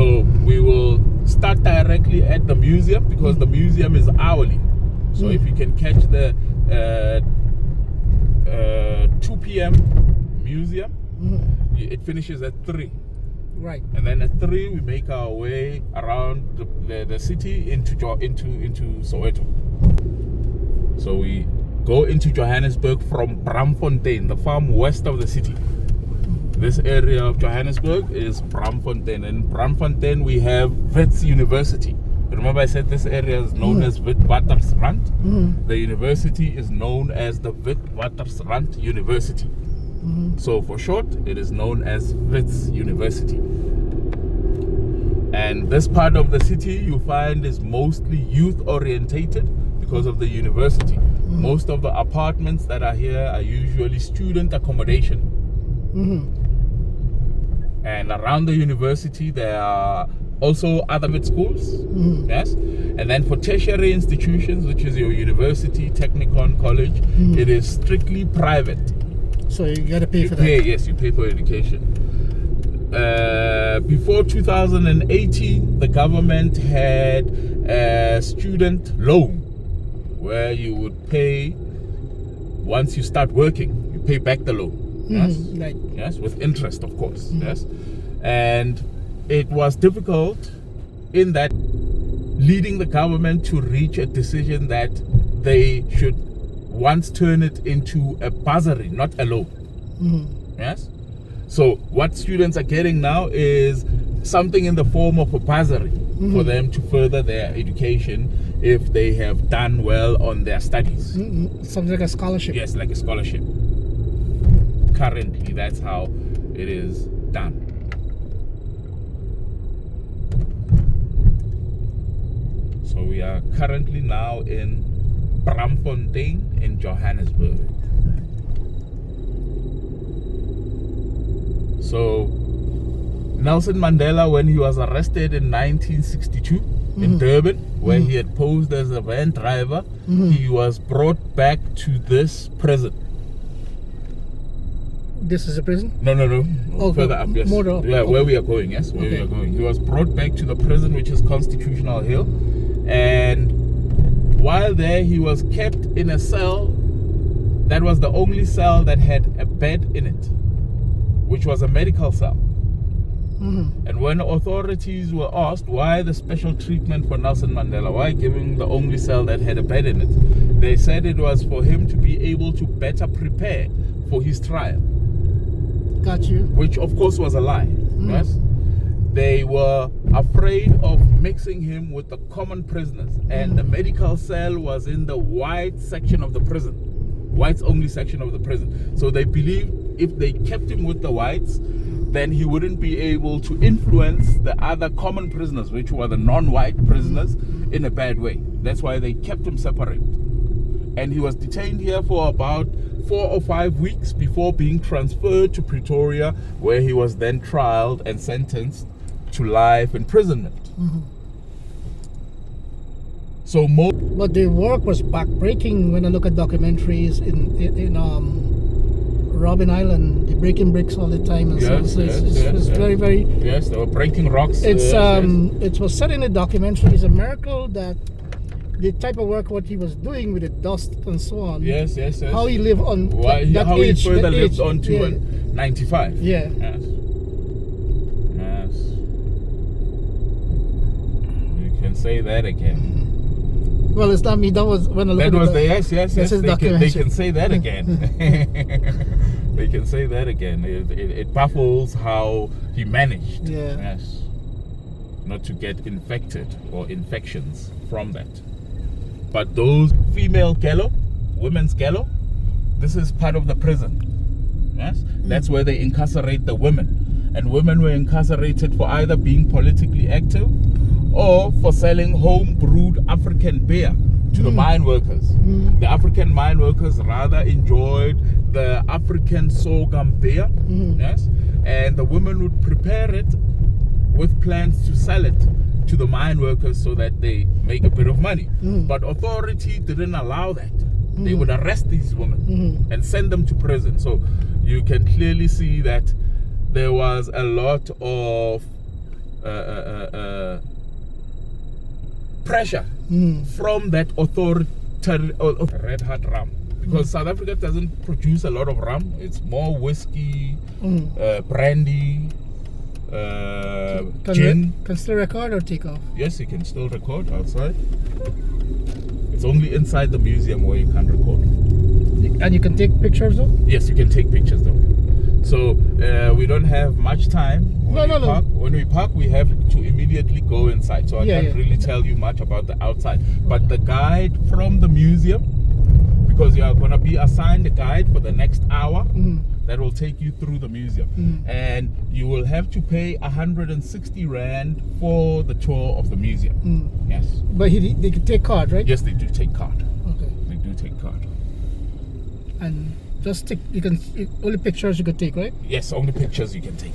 So we will start directly at the museum because the museum is hourly. So if you can catch the 2 p.m. museum, it finishes at 3. Right. And then at 3 we make our way around the city into Soweto. So we go into Johannesburg from Braamfontein, the farm west of the city. This area of Johannesburg is Braamfontein. And in Braamfontein we have Wits University. Remember I said this area is known as Witwatersrand? The university is known as the Witwatersrand University. So for short, it is known as Wits University. And this part of the city you find is mostly youth orientated because of the university. Most of the apartments that are here are usually student accommodation. And around the university there are also other mid schools, yes. And then for tertiary institutions, which is your university, technicon, college, it is strictly private. So you got to pay for that. Yes, you pay for education. Before 2018, the government had a student loan where you would pay once you start working. You pay back the loan. Yes, Right. yes, with interest, of course. Yes, and it was difficult in that leading the government to reach a decision that they should once turn it into a bursary, not a loan. Yes. So what students are getting now is something in the form of a bursary for them to further their education if they have done well on their studies. Something like a scholarship. Yes, like a scholarship. Currently, that's how it is done. So we are currently now in Braamfontein in Johannesburg. So Nelson Mandela, when he was arrested in 1962 in Durban, where he had posed as a van driver, he was brought back to this prison. This is a prison? No. Oh, further up, yes. More up. Yeah, where we are going, yes, where we are going. He was brought back to the prison, which is Constitutional Hill. And while there, he was kept in a cell that was the only cell that had a bed in it, which was a medical cell. And when authorities were asked why the special treatment for Nelson Mandela, why giving the only cell that had a bed in it, they said it was for him to be able to better prepare for his trial. Got you. Which of course was a lie. Yes? They were afraid of mixing him with the common prisoners, and the medical cell was in the white section of the prison, whites only section of the prison. So they believed if they kept him with the whites, then he wouldn't be able to influence the other common prisoners, which were the non-white prisoners, in a bad way. That's why they kept him separate. And he was detained here for about 4 or 5 weeks before being transferred to Pretoria, where he was then trialed and sentenced to life imprisonment. So But the work was backbreaking when I look at documentaries in Robben Island. They're breaking bricks all the time, and it's very, very. Yes, they were breaking rocks. It's it was said in the documentary, it's a miracle that the type of work what he was doing with the dust and so on. Yes. How he lived on how age, he further lived age, on to 95. Yeah. Yes. You can say that again. Well, it's not me. That was when I looked at that was the, yes. They can say that again. They can say that again. It baffles how he managed. Yeah. Yes. Not to get infected or infections from that. But those female gallo, women's gallo, this is part of the prison. Yes. That's where they incarcerate the women. And women were incarcerated for either being politically active or for selling home-brewed African beer to the mine workers. The African mine workers rather enjoyed the African sorghum beer, yes, and the women would prepare it with plans to sell it to the mine workers so that they make a bit of money. But authority didn't allow that. They would arrest these women and send them to prison. So you can clearly see that there was a lot of pressure from that authoritarian red hot rum, because South Africa doesn't produce a lot of rum. It's more whiskey, brandy, gin. Can still record or take off? Yes, you can still record outside. It's only inside the museum where you can't record. And you can take pictures though? Yes, you can take pictures though. So we don't have much time. When we park, we have to immediately go inside. So I can't really tell you much about the outside. But the guide from the museum, because you are going to be assigned a guide for the next hour, that will take you through the museum. And you will have to pay 160 Rand for the tour of the museum. Yes. But they can take card, right? Yes, they do take card. Okay. They do take card. And just take, only pictures you could take, right? Yes, only pictures you can take.